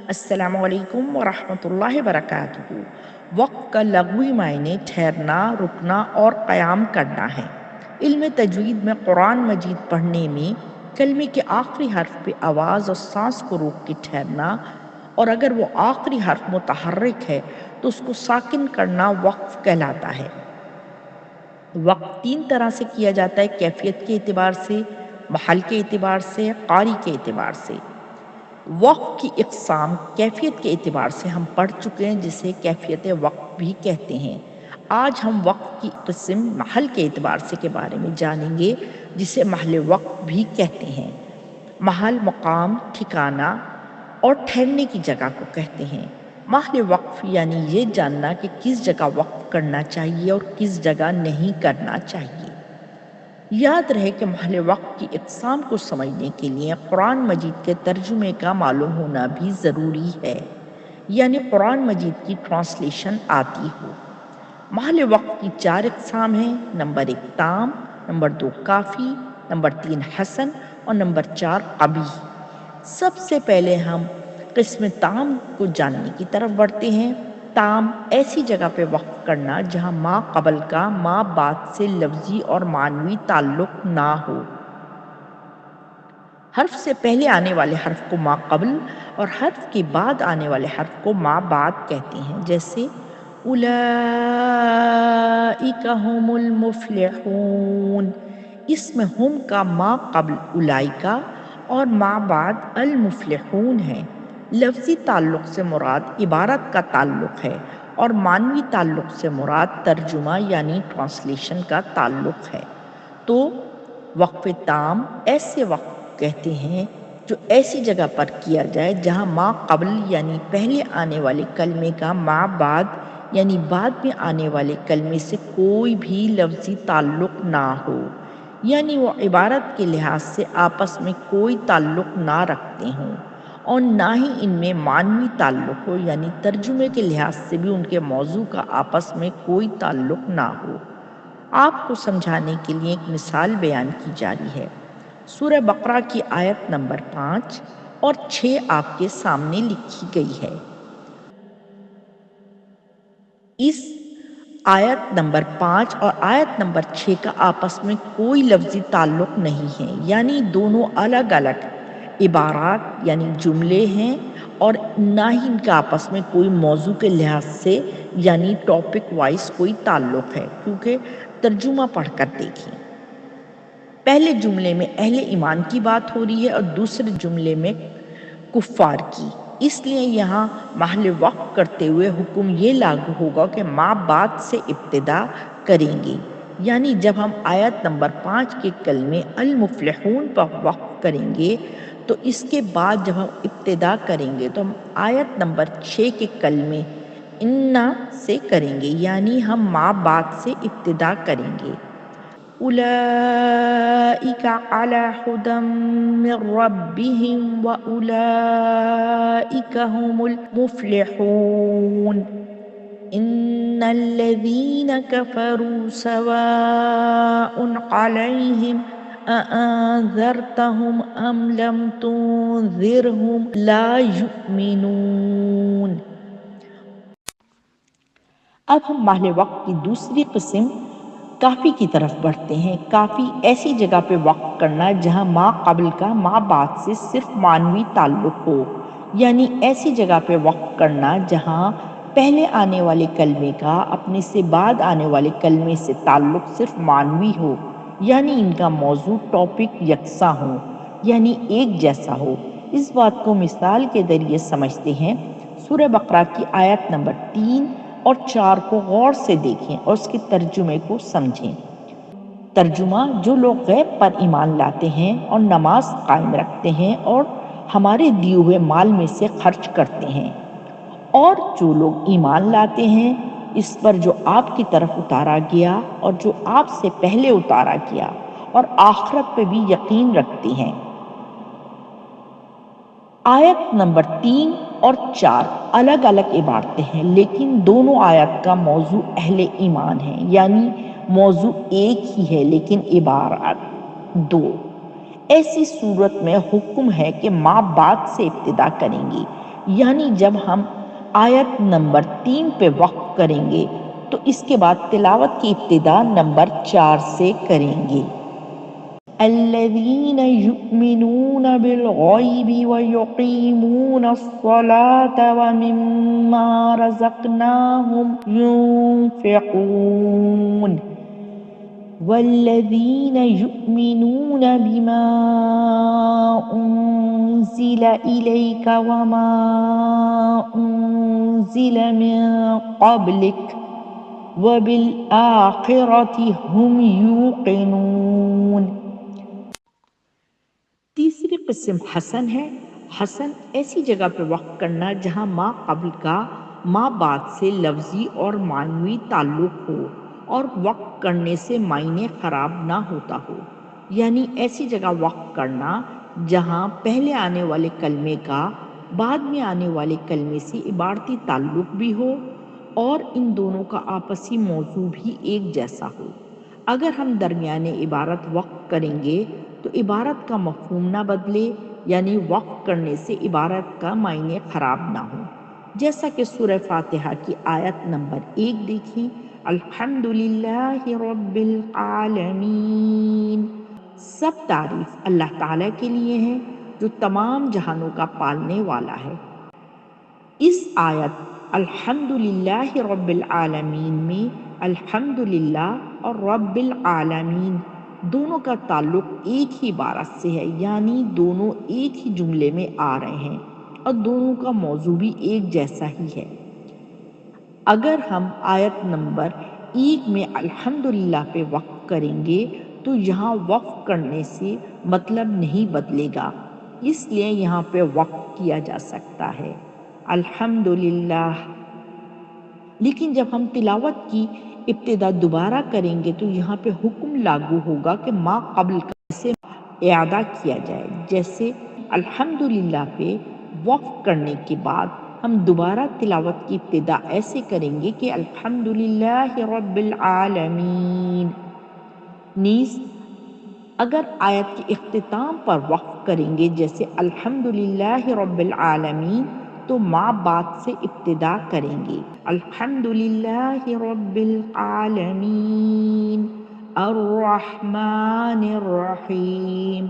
السلام علیکم ورحمۃ اللہ وبرکاتہ۔ وقت کا لغوی معنی ٹھہرنا، رکنا اور قیام کرنا ہے۔ علم تجوید میں قرآن مجید پڑھنے میں کلمے کے آخری حرف پہ آواز اور سانس کو روک کے ٹھہرنا، اور اگر وہ آخری حرف متحرک ہے تو اس کو ساکن کرنا وقف کہلاتا ہے۔ وقف تین طرح سے کیا جاتا ہے: کیفیت کے اعتبار سے، محل کے اعتبار سے، قاری کے اعتبار سے۔ وقف کی اقسام کیفیت کے اعتبار سے ہم پڑھ چکے ہیں، جسے کیفیت وقف بھی کہتے ہیں۔ آج ہم وقف کی قسم محل کے اعتبار سے کے بارے میں جانیں گے، جسے محل وقف بھی کہتے ہیں۔ محل مقام، ٹھکانہ اور ٹھہرنے کی جگہ کو کہتے ہیں۔ محل وقف یعنی یہ جاننا کہ کس جگہ وقف کرنا چاہیے اور کس جگہ نہیں کرنا چاہیے۔ یاد رہے کہ محل وقف کی اقسام کو سمجھنے کے لیے قرآن مجید کے ترجمے کا معلوم ہونا بھی ضروری ہے، یعنی قرآن مجید کی ٹرانسلیشن آتی ہو۔ محل وقف کی 4 اقسام ہیں: نمبر 1 تام، نمبر 2 کافی، نمبر 3 حسن اور نمبر 4 قبیح۔ سب سے پہلے ہم قسم تام کو جاننے کی طرف بڑھتے ہیں۔ تام ایسی جگہ پہ وقف کرنا جہاں ما قبل کا ما بعد سے لفظی اور معنوی تعلق نہ ہو۔ حرف سے پہلے آنے والے حرف کو ما قبل اور حرف کے بعد آنے والے حرف کو ما بعد کہتے ہیں، جیسے اولئک هم المفلحون۔ اس میں ہم کا ما قبل اولئک اور ما بعد المفلحون ہے۔ لفظی تعلق سے مراد عبارت کا تعلق ہے اور معنوی تعلق سے مراد ترجمہ یعنی ٹرانسلیشن کا تعلق ہے۔ تو وقف تام ایسے وقف کہتے ہیں جو ایسی جگہ پر کیا جائے جہاں ما قبل یعنی پہلے آنے والے کلمے کا ما بعد یعنی بعد میں آنے والے کلمے سے کوئی بھی لفظی تعلق نہ ہو، یعنی وہ عبارت کے لحاظ سے آپس میں کوئی تعلق نہ رکھتے ہوں اور نہ ہی ان میں معنوی تعلق ہو، یعنی ترجمے کے لحاظ سے بھی ان کے موضوع کا آپس میں کوئی تعلق نہ ہو۔ آپ کو سمجھانے کے لیے ایک مثال بیان کی جا رہی ہے۔ سورہ بقرہ کی آیت نمبر 5 اور 6 آپ کے سامنے لکھی گئی ہے۔ اس آیت نمبر 5 اور آیت نمبر 6 کا آپس میں کوئی لفظی تعلق نہیں ہے، یعنی دونوں الگ الگ عبارات یعنی جملے ہیں، اور نہ ہی ان کا آپس میں کوئی موضوع کے لحاظ سے یعنی ٹاپک وائز کوئی تعلق ہے، کیونکہ ترجمہ پڑھ کر دیکھیں۔ پہلے جملے میں اہل ایمان کی بات ہو رہی ہے اور دوسرے جملے میں کفار کی، اس لیے یہاں محل وقف کرتے ہوئے حکم یہ لاگو ہوگا کہ ما بعد سے ابتدا کریں گے، یعنی جب ہم آیت نمبر 5 کے کلمے المفلحون پر وقف کریں گے تو اس کے بعد جب ہم ابتدا کریں گے تو ہم آیت نمبر 6 کے کلمے انا سے کریں گے، یعنی ہم ما بعد سے ابتدا کریں گے۔ اولئک علی ھدی من ربہم واولئک ھم المفلحون۔ ان الذین کفروا سواء علیہم اانذرتہم ام لم تنذرہم لا یؤمنون۔ اب ہم محل وقف کی دوسری قسم کافی کی طرف بڑھتے ہیں۔ کافی ایسی جگہ پہ وقف کرنا جہاں ما قبل کا ما بعد سے صرف معنوی تعلق ہو، یعنی ایسی جگہ پہ وقف کرنا جہاں پہلے آنے والے کلمے کا اپنے سے بعد آنے والے کلمے سے تعلق صرف معنوی ہو، یعنی ان کا موضوع ٹاپک یکساں ہو، یعنی ایک جیسا ہو۔ اس بات کو مثال کے ذریعے سمجھتے ہیں۔ سورہ بقرہ کی آیت نمبر 3 اور 4 کو غور سے دیکھیں اور اس کے ترجمے کو سمجھیں۔ ترجمہ: جو لوگ غیب پر ایمان لاتے ہیں اور نماز قائم رکھتے ہیں اور ہمارے دیے ہوئے مال میں سے خرچ کرتے ہیں، اور جو لوگ ایمان لاتے ہیں اس پر جو آپ کی طرف اتارا گیا اور جو آپ سے پہلے اتارا گیا، اور آخرت پہ بھی یقین رکھتے ہیں۔ آیت نمبر 3 اور 4 الگ الگ عبارتیں ہیں، لیکن دونوں آیت کا موضوع اہل ایمان ہے، یعنی موضوع ایک ہی ہے لیکن عبارات دو۔ ایسی صورت میں حکم ہے کہ ما بعد سے ابتدا کریں گے، یعنی جب ہم آیت نمبر 3 پہ وقف کریں گے تو اس کے بعد تلاوت کی ابتدا نمبر 4 سے کریں گے۔ الذین یؤمنون بالغیب ویقیمون الصلاة ومما رزقناہم ينفقون والذین یؤمنون بما انزل الیک وما انزل من قبلک وبالآخرۃ هم یوقنون۔ تیسری قسم حسن ہے۔ حسن ایسی جگہ پہ وقف کرنا جہاں ما قبل کا ما بعد سے لفظی اور معنوی تعلق ہو اور وقف کرنے سے معنی خراب نہ ہوتا ہو، یعنی ایسی جگہ وقف کرنا جہاں پہلے آنے والے کلمے کا بعد میں آنے والے کلمے سے عبارتی تعلق بھی ہو اور ان دونوں کا آپسی موضوع بھی ایک جیسا ہو۔ اگر ہم درمیان عبارت وقف کریں گے تو عبارت کا مفہوم نہ بدلے، یعنی وقف کرنے سے عبارت کا معنی خراب نہ ہو، جیسا کہ سورہ فاتحہ کی آیت نمبر 1 دیکھیں، الحمدللہ رب العالمین، سب تعریف اللہ تعالیٰ کے لیے ہیں جو تمام جہانوں کا پالنے والا ہے۔ اس آیت الحمدللہ رب العالمین میں الحمدللہ اور رب العالمین دونوں کا تعلق ایک ہی عبارت سے ہے، یعنی دونوں ایک ہی جملے میں آ رہے ہیں اور دونوں کا موضوع بھی ایک جیسا ہی ہے۔ اگر ہم آیت نمبر 1 میں الحمدللہ پہ وقف کریں گے تو یہاں وقف کرنے سے مطلب نہیں بدلے گا، اس لیے یہاں پہ وقف کیا جا سکتا ہے الحمدللہ۔ لیکن جب ہم تلاوت کی ابتدا دوبارہ کریں گے تو یہاں پہ حکم لاگو ہوگا کہ ما قبل کا سے اعادہ کیا جائے، جیسے الحمدللہ پہ وقف کرنے کے بعد ہم دوبارہ تلاوت کی ابتدا ایسے کریں گے کہ الحمدللہ رب العالمین۔ نیز اگر آیت کے اختتام پر وقف کریں گے جیسے الحمدللہ رب العالمین تو ما بعد سے ابتدا کریں گے، الحمدللہ رب العالمین الرحمن الرحیم۔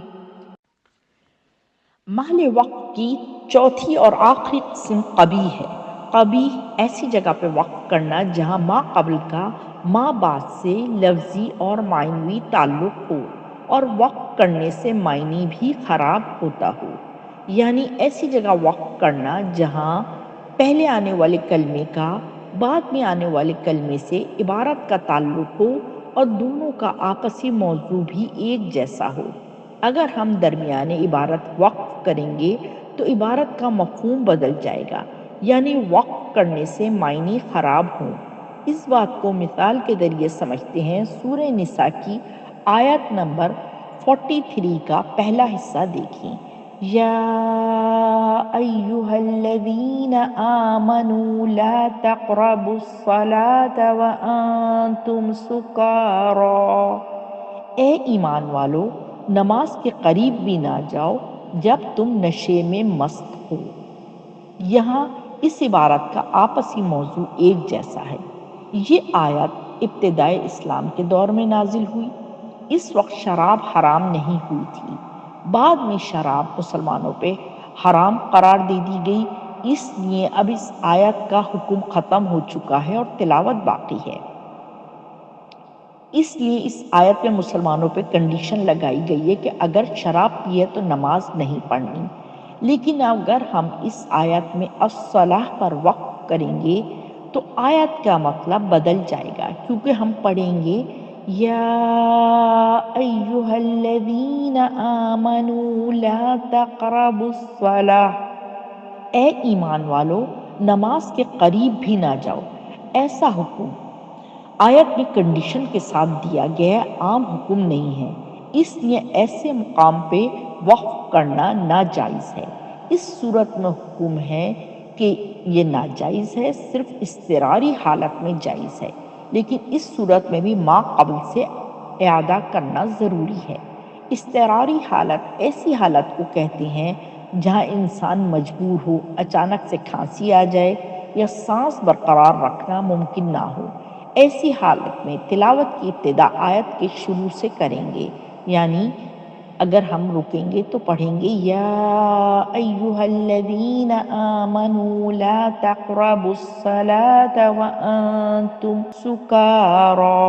محل وقف کی چوتھی اور آخری قسم قبیح ہے۔ قبیح ایسی جگہ پہ وقف کرنا جہاں ما قبل کا ما بعد سے لفظی اور معنوی تعلق ہو اور وقف کرنے سے معنی بھی خراب ہوتا ہو، یعنی ایسی جگہ وقف کرنا جہاں پہلے آنے والے کلمے کا بعد میں آنے والے کلمے سے عبارت کا تعلق ہو اور دونوں کا آپسی موضوع بھی ایک جیسا ہو۔ اگر ہم درمیان عبارت وقف کریں گے تو عبارت کا مفہوم بدل جائے گا، یعنی وقف کرنے سے معنی خراب ہوں۔ اس بات کو مثال کے ذریعے سمجھتے ہیں۔ سورہ نساء کی آیت نمبر 43 کا پہلا حصہ دیکھیں، یا ایہا الذین آمنوا لا تقربوا الصلاة وانتم سکارى، اے ایمان والو نماز کے قریب بھی نہ جاؤ جب تم نشے میں مست ہو۔ یہاں اس عبارت کا آپسی موضوع ایک جیسا ہے۔ یہ آیت ابتدائے اسلام کے دور میں نازل ہوئی۔ اس وقت شراب حرام نہیں ہوئی تھی، بعد میں شراب مسلمانوں پہ حرام قرار دے دی گئی، اس لیے اب اس آیت کا حکم ختم ہو چکا ہے اور تلاوت باقی ہے۔ اس لیے اس آیت میں مسلمانوں پہ کنڈیشن لگائی گئی ہے کہ اگر شراب پیے تو نماز نہیں پڑھنی۔ لیکن اگر ہم اس آیت میں الصلاۃ پر وقف کریں گے تو آیت کا مطلب بدل جائے گا، کیونکہ ہم پڑھیں گے یا ایہا الذین آمنوا لا تقربوا الصلاۃ، اے ایمان والو نماز کے قریب بھی نہ جاؤ۔ ایسا حکم آیت میں کنڈیشن کے ساتھ دیا گیا ہے، عام حکم نہیں ہے، اس لیے ایسے مقام پہ وقف کرنا ناجائز ہے۔ اس صورت میں حکم ہے کہ یہ ناجائز ہے، صرف اضطراری حالت میں جائز ہے، لیکن اس صورت میں بھی ما قبل سے اعادہ کرنا ضروری ہے۔ اضطراری حالت ایسی حالت کو کہتے ہیں جہاں انسان مجبور ہو، اچانک سے کھانسی آ جائے یا سانس برقرار رکھنا ممکن نہ ہو۔ ایسی حالت میں تلاوت کی ابتدا آیت کے شروع سے کریں گے، یعنی اگر ہم رکیں گے تو پڑھیں گے یا ایہا الذین آمنوا لا تقربوا الصلاة وانتم سکارا،